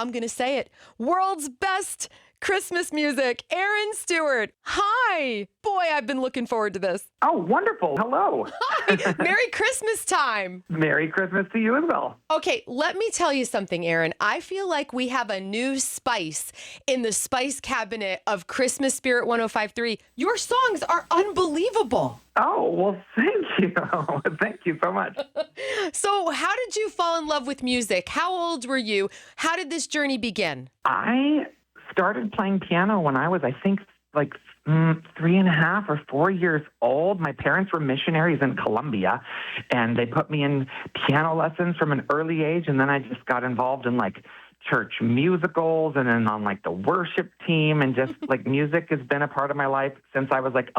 I'm going to say it, world's best Christmas music, Aaron Stewart. Hi. Boy, I've been looking forward to this. Oh, wonderful. Hello. Hi. Merry Christmas time. Merry Christmas to you as well. Okay, let me tell you something, Aaron. I feel like we have a new spice in the spice cabinet of Christmas Spirit 105.3. Your songs are unbelievable. Oh, well, thank you. Thank you so much. So how did you fall in love with music? How old were you? How did this journey begin? I started playing piano when I was, I think, like 3.5 or 4 years old. My parents were missionaries in Colombia, and they put me in piano lessons from an early age, and then I just got involved in like church musicals and then on like the worship team, and just like music has been a part of my life since I was like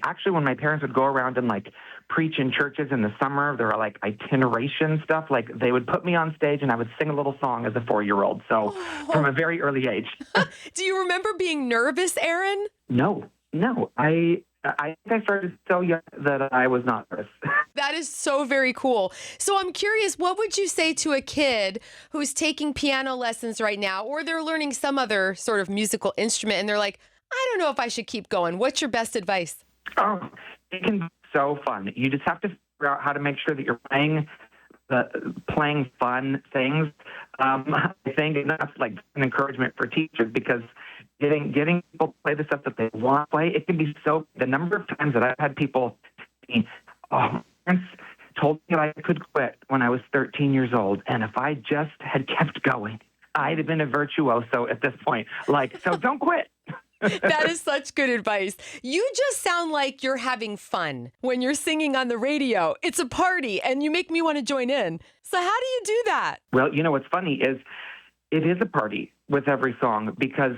actually when my parents would go around and like preach in churches in the summer, there were like itineration stuff, like they would put me on stage and I would sing a little song as a 4-year-old, so from a very early age. Do you remember being nervous, Aaron? No, I think I started so young that I was not nervous. That is so very cool. So I'm curious, what would you say to a kid who's taking piano lessons right now, or they're learning some other sort of musical instrument and they're like, I don't know if I should keep going. What's your best advice? Oh, it can be so fun. You just have to figure out how to make sure that you're playing fun things. I think that's like an encouragement for teachers, because getting people to play the stuff that they want to play, it can be so. The number of times that I've had people say, "Oh, parents told me that I could quit when I was 13 years old, and if I just had kept going, I'd have been a virtuoso at this point." Like, so don't quit. That is such good advice. You just sound like you're having fun when you're singing on the radio. It's a party, and you make me want to join in. So how do you do that? Well, you know, what's funny is it is a party with every song, because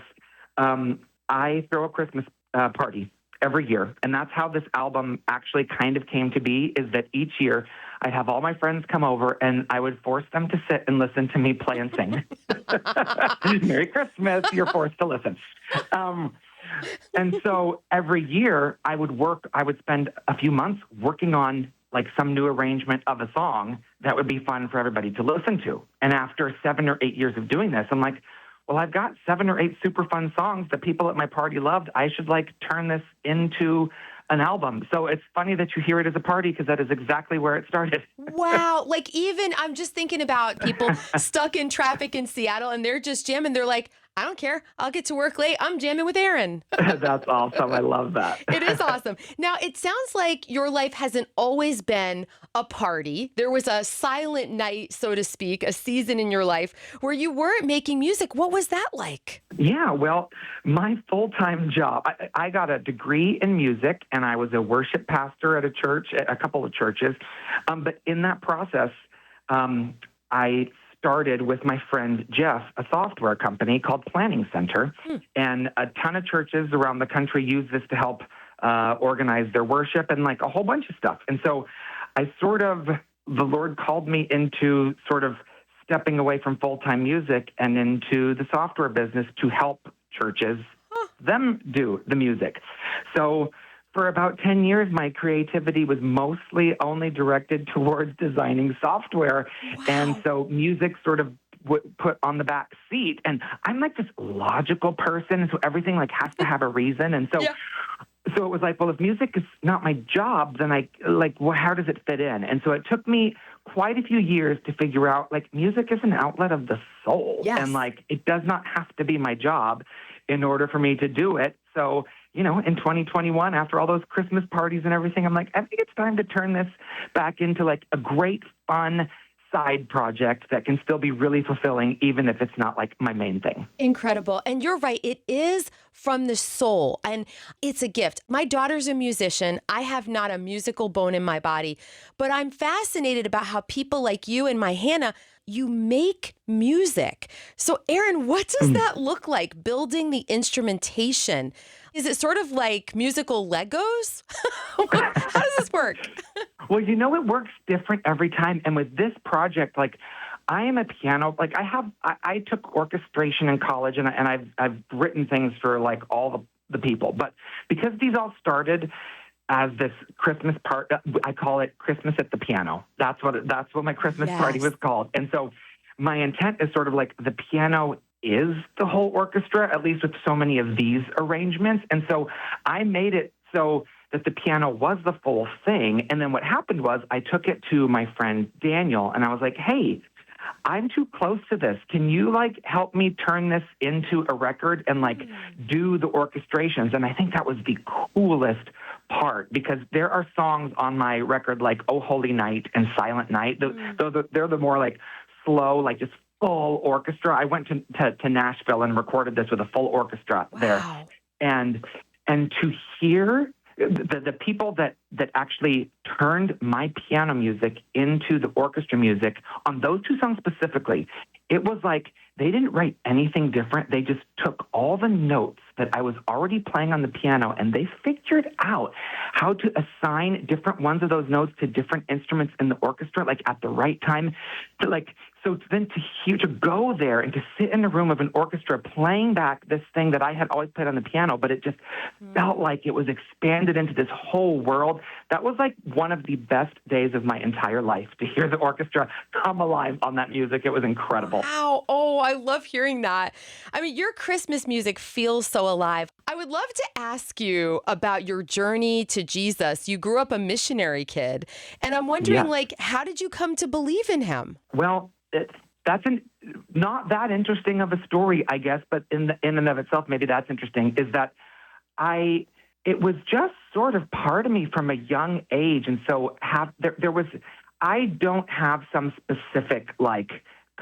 I throw a Christmas party every year. And that's how this album actually kind of came to be, is that each year I'd have all my friends come over and I would force them to sit and listen to me play and sing. Merry Christmas, you're forced to listen. And so every year I would spend a few months working on like some new arrangement of a song that would be fun for everybody to listen to. And after 7 or 8 years of doing this, I'm like, well, I've got 7 or 8 super fun songs that people at my party loved. I should like turn this into an album. So it's funny that you hear it as a party, because that is exactly where it started. Wow. Like, even I'm just thinking about people stuck in traffic in Seattle and they're just jamming. They're like, I don't care. I'll get to work late. I'm jamming with Aaron. That's awesome. I love that. It is awesome. Now, it sounds like your life hasn't always been a party. There was a silent night, so to speak, a season in your life where you weren't making music. What was that like? Yeah, well, my full-time job, I got a degree in music, and I was a worship pastor at a couple of churches. But in that process, I started with my friend Jeff a software company called Planning Center, and a ton of churches around the country use this to help organize their worship and like a whole bunch of stuff. And so the Lord called me into sort of stepping away from full-time music and into the software business to help churches them do the music. So for about 10 years, my creativity was mostly only directed towards designing software. Wow. And so music sort of put on the back seat. And I'm like this logical person, so everything like has to have a reason. And so, So it was like, well, if music is not my job, then how does it fit in? And so it took me quite a few years to figure out, like, music is an outlet of the soul. Yes. And like, it does not have to be my job in order for me to do it. So, you know, in 2021, after all those Christmas parties and everything, I'm like, I think it's time to turn this back into like a great, fun side project that can still be really fulfilling, even if it's not like my main thing. Incredible. And you're right. It is from the soul, and it's a gift. My daughter's a musician. I have not a musical bone in my body, but I'm fascinated about how people like you and my Hannah, you make music. So Aaron, what does that look like, building the instrumentation? Is it sort of like musical Legos? How does this work? Well, you know, it works different every time. And with this project, like, I am a piano, like I took orchestration in college, and I've written things for like all the people. But because these all started as this Christmas part, I call it Christmas at the piano. That's what my Christmas party was called. And so my intent is sort of like the piano is the whole orchestra, at least with so many of these arrangements. And so I made it so that the piano was the full thing. And then what happened was I took it to my friend Daniel and I was like, hey, I'm too close to this. Can you like help me turn this into a record and like do the orchestrations? And I think that was the coolest part because there are songs on my record like Oh Holy Night and Silent Night. They're the more like slow, like just full orchestra. I went to Nashville and recorded this with a full orchestra there. And to hear the people that actually turned my piano music into the orchestra music on those two songs specifically, it was like they didn't write anything different. They just took all the notes that I was already playing on the piano and they figured out how to assign different ones of those notes to different instruments in the orchestra, like at the right time. So then to go there and to sit in a room of an orchestra playing back this thing that I had always played on the piano, but it just felt like it was expanded into this whole world. That was like one of the best days of my entire life to hear the orchestra come alive on that music. It was incredible. Wow. Oh, I love hearing that. I mean, your Christmas music feels so alive. I would love to ask you about your journey to Jesus. You grew up a missionary kid, and I'm wondering, how did you come to believe in him? Well, that's not that interesting of a story, I guess, but in and of itself, maybe that's interesting, is that it was just sort of part of me from a young age. And so I don't have some specific like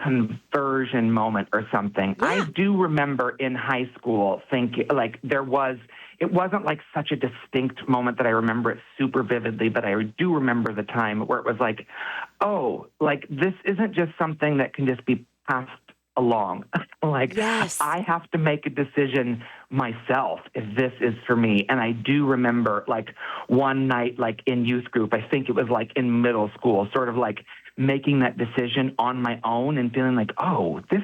conversion moment or something. Yeah. I do remember in high school thinking like it wasn't like such a distinct moment that I remember it super vividly, but I do remember the time where it was like, oh, like this isn't just something that can just be passed along. Like, yes. I have to make a decision myself if this is for me. And I do remember like one night, like in youth group, I think it was like in middle school, sort of like making that decision on my own and feeling like, oh, this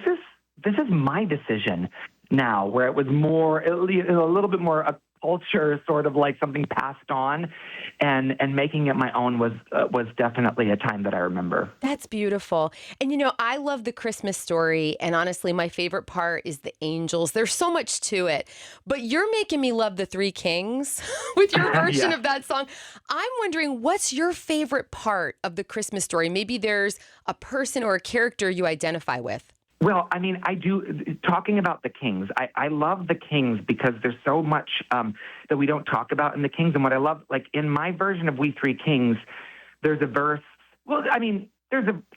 is my decision now, where it was more, a little bit more a culture, sort of like something passed on, and making it my own was definitely a time that I remember. That's beautiful. And I love the Christmas story, and honestly, my favorite part is the angels. There's so much to it, but you're making me love the Three Kings with your version of that song. I'm wondering, what's your favorite part of the Christmas story? Maybe there's a person or a character you identify with. Well, I mean, I do. Talking about the Kings, I love the Kings because there's so much that we don't talk about in the Kings. And what I love, like in my version of We Three Kings, there's a verse. Well, I mean,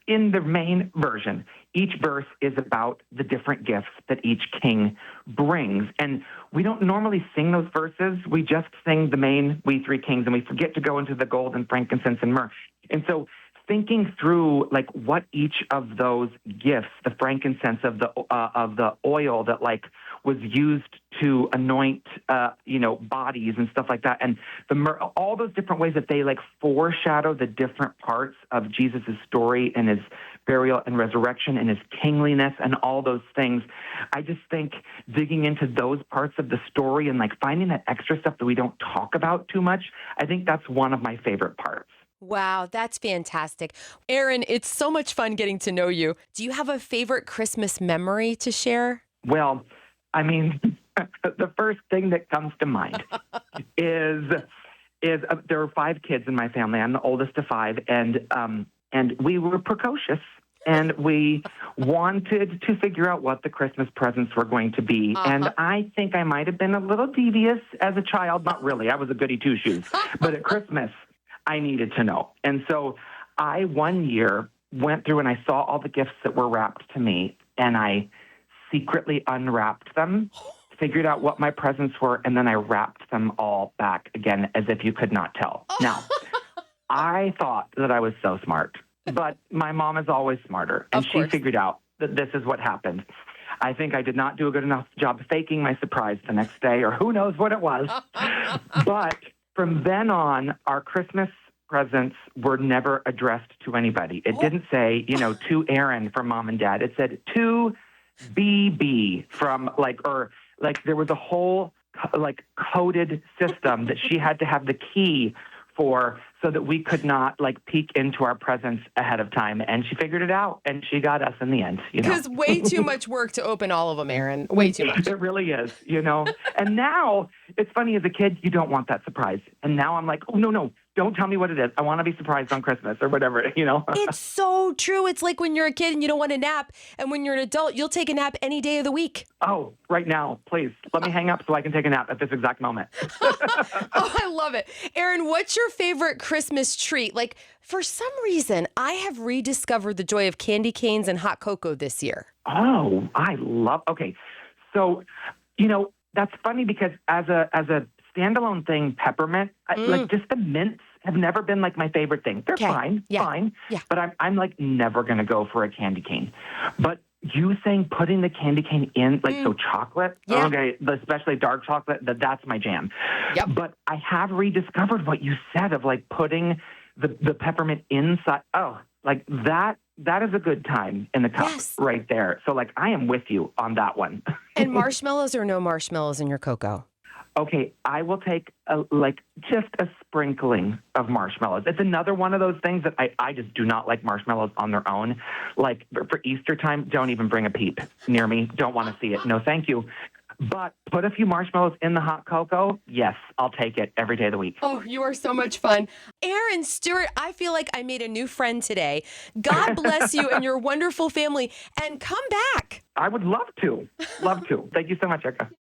in the main version, each verse is about the different gifts that each king brings. And we don't normally sing those verses. We just sing the main We Three Kings, and we forget to go into the gold and frankincense and myrrh. And so thinking through like what each of those gifts, the frankincense of the oil that like was used to anoint, bodies and stuff like that, and the myrrh, all those different ways that they like foreshadow the different parts of Jesus's story and his burial and resurrection and his kingliness and all those things. I just think digging into those parts of the story and like finding that extra stuff that we don't talk about too much, I think that's one of my favorite parts. Wow, that's fantastic. Aaron, it's so much fun getting to know you. Do you have a favorite Christmas memory to share? Well, I mean, the first thing that comes to mind is there are 5 kids in my family. I'm the oldest of 5, and we were precocious, and we wanted to figure out what the Christmas presents were going to be. Uh-huh. And I think I might have been a little devious as a child. Not really. I was a goody two-shoes. But at Christmas, I needed to know. And so I, one year, went through and I saw all the gifts that were wrapped to me, and I secretly unwrapped them, figured out what my presents were, and then I wrapped them all back again as if you could not tell. Now, I thought that I was so smart, but my mom is always smarter, and she figured out that this is what happened. I think I did not do a good enough job faking my surprise the next day, or who knows what it was. But from then on, our Christmas presents were never addressed to anybody. It didn't say, to Aaron from mom and dad. It said to BB from there was a whole coded system that she had to have the key for so that we could not like peek into our presents ahead of time. And she figured it out, and she got us in the end. Because way too much work to open all of them, Aaron. Way too much. It really is, And now it's funny, as a kid, you don't want that surprise. And now I'm like, oh, no, don't tell me what it is. I want to be surprised on Christmas or whatever, It's so true. It's like when you're a kid and you don't want a nap. And when you're an adult, you'll take a nap any day of the week. Oh, right now, please. Let me hang up so I can take a nap at this exact moment. Oh, I love it. Aaron, what's your favorite Christmas treat? Like, for some reason, I have rediscovered the joy of candy canes and hot cocoa this year. Oh, okay. So, that's funny because as a standalone thing, peppermint, like just the mints have never been like my favorite thing. They're fine. Yeah. But I'm like never going to go for a candy cane. But you saying putting the candy cane in, like, so chocolate, okay, especially dark chocolate, that's my jam. Yep. But I have rediscovered what you said of like putting the peppermint inside. Oh, like that is a good time in the cup right there. So like I am with you on that one. And marshmallows or no marshmallows in your cocoa? Okay, I will take just a sprinkling of marshmallows. It's another one of those things that I just do not like marshmallows on their own. Like for Easter time, don't even bring a peep near me. Don't want to see it. No, thank you. But put a few marshmallows in the hot cocoa. Yes, I'll take it every day of the week. Oh, you are so much fun. Aaron, Stewart, I feel like I made a new friend today. God bless you and your wonderful family. And come back. I would love to. Love to. Thank you so much, Erica.